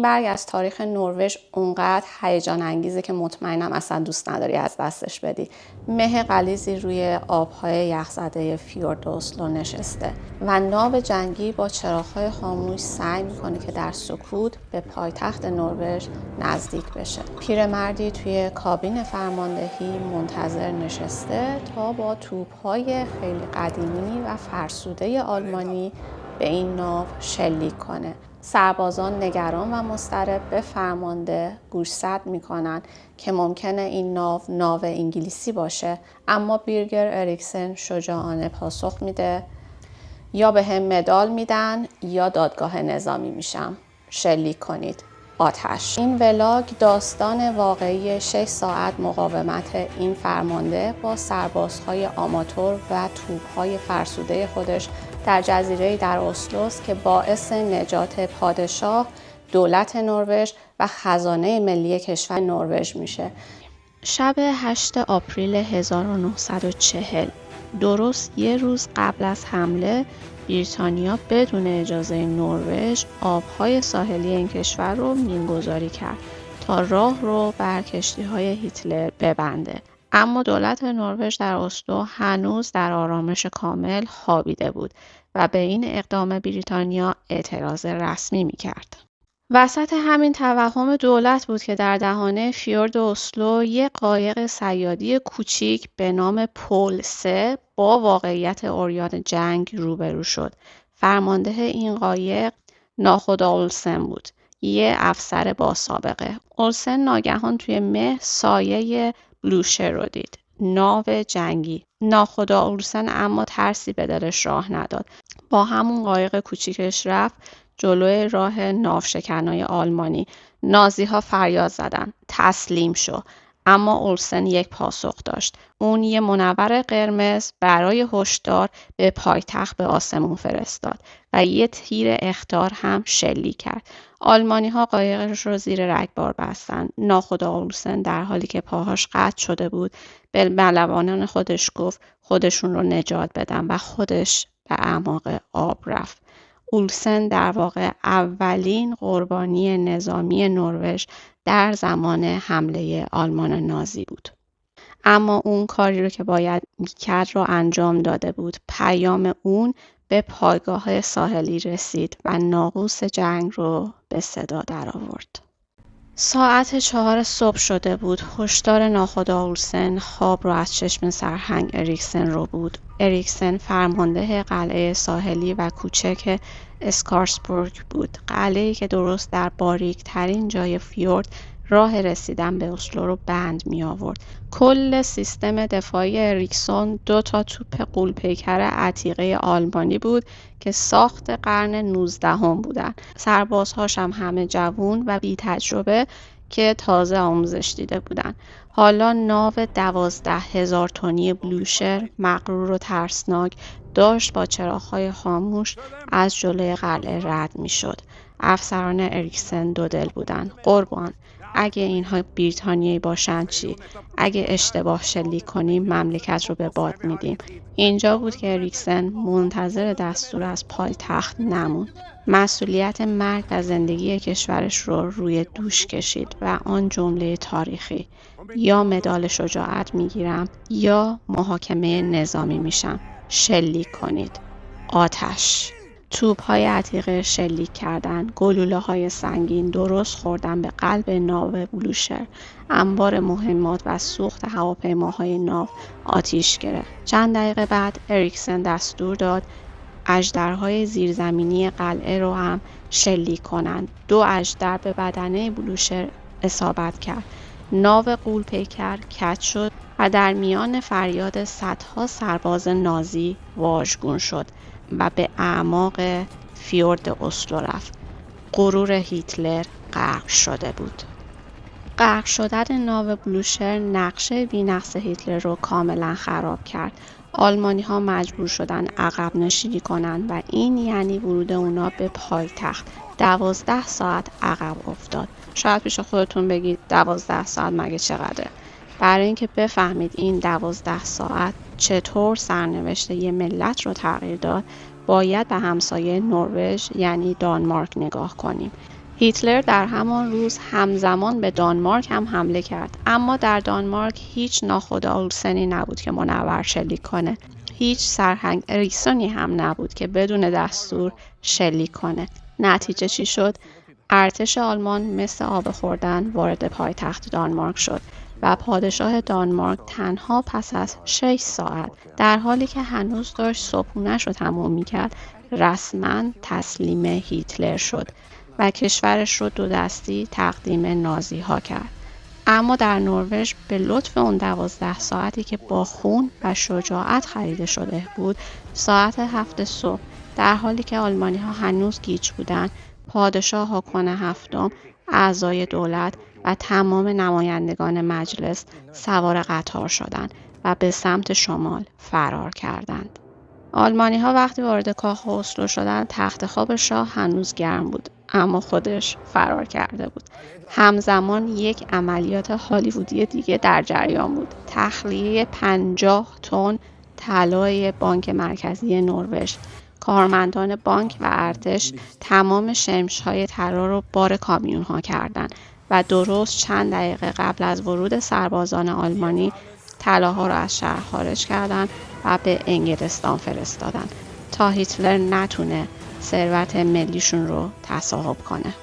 این برگ از تاریخ نروژ اونقدر هیجان انگیزه که مطمئنم اصلا دوست نداری از دستش بدی. مه غلیظی روی آبهای یخزده فیورد اسلو نشسته و ناو جنگی با چراغ‌های خاموش سعی میکنه که در سکوت به پایتخت نروژ نزدیک بشه. پیرمردی توی کابین فرماندهی منتظر نشسته تا با توپ‌های خیلی قدیمی و فرسوده آلمانی به این ناو شلیک کنه. سربازان نگران و مضطرب به فرمانده گوشزد میکنن که ممکنه این ناو انگلیسی باشه، اما بیرگر اریکسن شجاعانه پاسخ میده یا به هم مدال میدن یا دادگاه نظامی میشم. شلیک کنید. آتش. این ولاگ داستان واقعی 6 ساعت مقاومت این فرمانده با سربازهای آماتور و توپ‌های فرسوده خودش در جزیره‌ای در اسلوست که باعث نجات پادشاه، دولت نروژ و خزانه ملی کشور نروژ میشه. شب 8 آپریل 1940 درست یه روز قبل از حمله، بریتانیا بدون اجازه نروژ آبهای ساحلی این کشور رو مینگذاری کرد تا راه رو بر کشتی‌های هیتلر ببنده. اما دولت نروژ در اسلو هنوز در آرامش کامل خوابیده بود و به این اقدام بریتانیا اعتراض رسمی می‌کرد. وسط همین توهم دولت بود که در دهانه فیورد اسلو یک قایق صیادی کوچیک به نام پول 3 با واقعیت عریان جنگ روبرو شد. فرمانده این قایق ناخدا اولسن بود، یه افسر با سابقه. اولسن ناگهان توی مه سایه بلوشر رو دید، ناو جنگی. ناخدا اولسن اما ترسی به دلش راه نداد. با همون قایق کوچیکش رفت جلوی راه ناوشکنای آلمانی. نازی‌ها فریاد زدن تسلیم شو، اما اولسن یک پاسخ داشت. اون یه منور قرمز برای هشدار به پایتخت به آسمون فرستاد و یه تیر اخطار هم شلیک کرد. آلمانی‌ها قایقش رو زیر رگبار بستن. ناخدا اولسن در حالی که پاهاش قطع شده بود به ملوانان خودش گفت خودشون رو نجات بدن و خودش به اعماق آب رفت. اولسن در واقع اولین قربانی نظامی نروژ در زمان حمله آلمان نازی بود. اما اون کاری رو که باید میکرد رو انجام داده بود. پیام اون به پایگاه ساحلی رسید و ناقوس جنگ رو به صدا درآورد. ساعت 4 صبح شده بود. هشدار ناخدا اولسن خواب رو از چشم سرهنگ اریکسن رو بود. اریکسن فرمانده قلعه ساحلی و کوچک اسکارسبورگ بود. قلعه‌ای که درست در باریک ترین جای فیورد راه رسیدن به اسلو رو بند می آورد. کل سیستم دفاعی اریکسون 2 توپ غول‌پیکر عتیقه آلمانی بود که ساخت قرن 19 بودن. سربازهاش هم همه جوون و بی تجربه که تازه آموزش دیده بودن. حالا ناو 12,000 تنی بلوشر مغرور و ترسناک داشت با چراغ‌های خاموش از جلوی قلعه رد می‌شد. افسران اریکسن دو دل بودن. قربان، اگه اینها بریتانیایی باشن چی؟ اگه اشتباه شلیک کنیم مملکت رو به باد میدیم. اینجا بود که اریکسن منتظر دستور از پایتخت نموند. مسئولیت مرگ و زندگی کشورش رو روی دوش کشید و آن جمله تاریخی: یا مدال شجاعت میگیرم یا محاکمه نظامی میشم. شلیک کنید. آتش. توپ‌های عتیقه شلیک کردن، گلوله‌های سنگین درست خوردن به قلب ناو بلوشر. انبار مهمات و سوخت هواپیماهای ناو آتیش گرفت. چند دقیقه بعد اریکسن دستور داد اژدرهای زیرزمینی قلعه رو هم شلیک کنند. 2 اژدر به بدنه بلوشر اصابت کرد. ناو غول‌پیکر کج شد و در میان فریاد صدها سرباز نازی واژگون شد و به اعماق فیورد اسلو رفت. غرور هیتلر غرق شده بود. غرق شدن ناو بلوشر نقشه بی‌نقص هیتلر رو کاملا خراب کرد. آلمانی‌ها مجبور شدن عقب نشینی کنن و این یعنی ورود اونا به پایتخت. 12 ساعت عقب افتاد. شاید پیش خودتون بگید 12 ساعت مگه چقدره؟ برای اینکه بفهمید این 12 ساعت چطور سرنوشت یه ملت رو تغییر داد، باید به همسایه نروژ یعنی دانمارک نگاه کنیم. هیتلر در همان روز همزمان به دانمارک هم حمله کرد، اما در دانمارک هیچ ناخدا اولسنی نبود که منور شلیک کنه. هیچ سرهنگ اریکسونی هم نبود که بدون دستور شلیک کنه. نتیجه چی شد؟ ارتش آلمان مثل آب خوردن وارد پایتخت دانمارک شد و پادشاه دانمارک تنها پس از 6 ساعت در حالی که هنوز داشت صبحونه‌اش رو تموم می‌کرد رسما تسلیم هیتلر شد و کشورش رو 2 دستی تقدیم نازی ها کرد. اما در نروژ به لطف اون 12 ساعتی که با خون و شجاعت خریده شده بود، ساعت 7 صبح در حالی که آلمانی ها هنوز گیج بودن، پادشاه هاکون هفتم، اعضای دولت و تمام نمایندگان مجلس سوار قطار شدند و به سمت شمال فرار کردند. آلمانی ها وقتی وارد کاخ اسلو شدند، تخت خواب شاه هنوز گرم بود، اما خودش فرار کرده بود. همزمان یک عملیات هالیوودی دیگه در جریان بود. تخلیه 50 تن طلای بانک مرکزی نروژ. کارمندان بانک و ارتش تمام شمش‌های طلا رو بار کامیون‌ها کردند و درست چند دقیقه قبل از ورود سربازان آلمانی طلاها رو از شهر خارج کردند و به انگلستان فرستادن تا هیتلر نتونه ثروت ملیشون رو تصاحب کنه.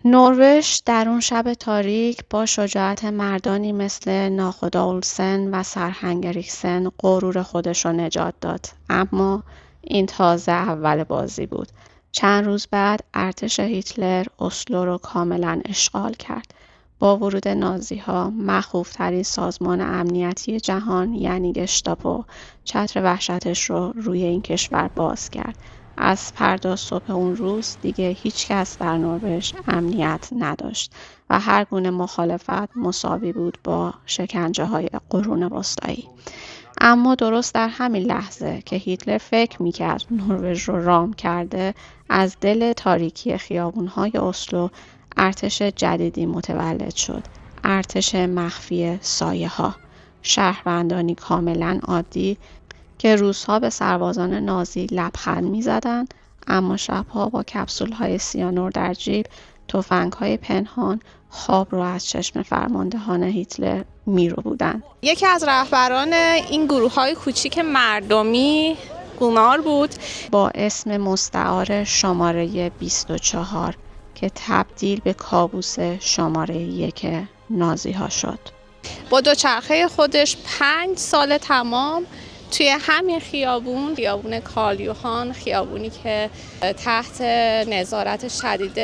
نروژ در اون شب تاریک با شجاعت مردانی مثل ناخدا اولسن و سرهنگ اریکسن غرور خودش رو نجات داد. اما این تازه اول بازی بود. چند روز بعد ارتش هیتلر اسلو رو کاملا اشغال کرد. با ورود نازی‌ها مخوف‌ترین سازمان امنیتی جهان یعنی گشتاپو چتر وحشتش رو روی این کشور باز کرد. از فردا صبح اون روز دیگه هیچ کس در نروژ امنیت نداشت و هر گونه مخالفت مساوی بود با شکنجه‌های قرون وسطایی. اما درست در همین لحظه که هیتلر فکر می‌کرد نروژ رو رام کرده، از دل تاریکی خیابون‌های اسلو ارتش جدیدی متولد شد. ارتش مخفی سایه‌ها. شهروندانی کاملا عادی که روزها به سربازان نازی لبخند می‌زدند، اما شبها با کپسول‌های سیانور در جیب، تفنگ‌های پنهان، خواب رو از چشم فرماندهان هیتلر میرو بودند. یکی از رهبران این گروه‌های کوچیک مردمی گومار بود با اسم مستعار شماره 24 که تبدیل به کابوس شماره 1 نازی‌ها شد. با دوچرخه خودش 5 سال تمام توی همین خیابون کارل یوهان، خیابونی که تحت نظارت شدید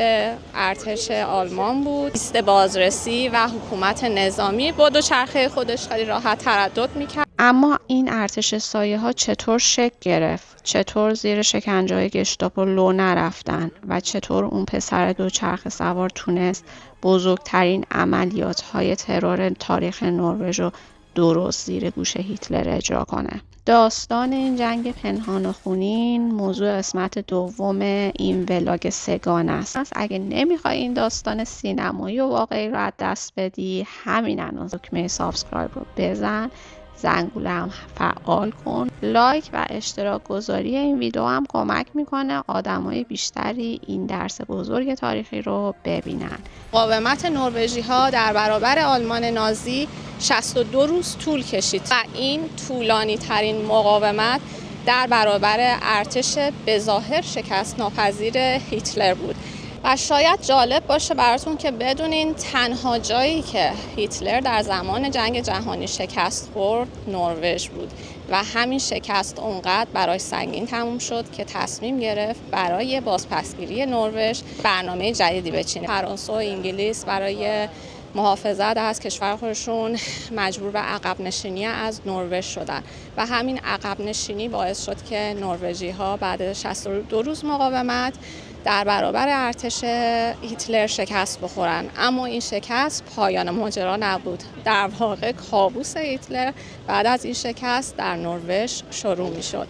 ارتش آلمان بود، ایست بازرسی و حکومت نظامی، با دوچرخه خودش خیلی راحت تردد میکرد. اما این ارتش سایه‌ها چطور شکل گرفت؟ چطور زیر شکنجه‌های گشتاپو لو نرفتن؟ و چطور اون پسر دوچرخه سوار تونست بزرگترین عملیات‌های ترور تاریخ نروژ رو درست زیر گوش هیتلر اجرا کنه؟ داستان این جنگ پنهان و خونین موضوع قسمت دوم این ولاگ سگانه است. اگه نمیخوای این داستان سینمایی و واقعی رو از دست بدی، همین الان دکمه سابسکرایب رو بزن، زنگوله هم فعال کن، لایک و اشتراک گذاری این ویدیو هم کمک میکنه آدمای بیشتری این درس بزرگ تاریخی رو ببینن. مقاومت نروژی‌ها در برابر آلمان نازی 62 روز طول کشید و این طولانی ترین مقاومت در برابر ارتش بظاهر شکست ناپذیر هیتلر بود. و شاید جالب باشه براتون که بدونین تنها جایی که هیتلر در زمان جنگ جهانی شکست خورد نروژ بود و همین شکست اونقدر برای سنگین تموم شد که تصمیم گرفت برای بازپسگیری نروژ برنامه جدیدی بچینه. فرانسه و انگلیس برای محافظت از کشور خودشون مجبور به عقب نشینی از نروژ شدن و همین عقب نشینی باعث شد که نروژی‌ها بعد 62 روز مقاومت در برابر ارتش هیتلر شکست بخورن. اما این شکست پایان ماجرا نبود. در واقع کابوس هیتلر بعد از این شکست در نروژ شروع می شد.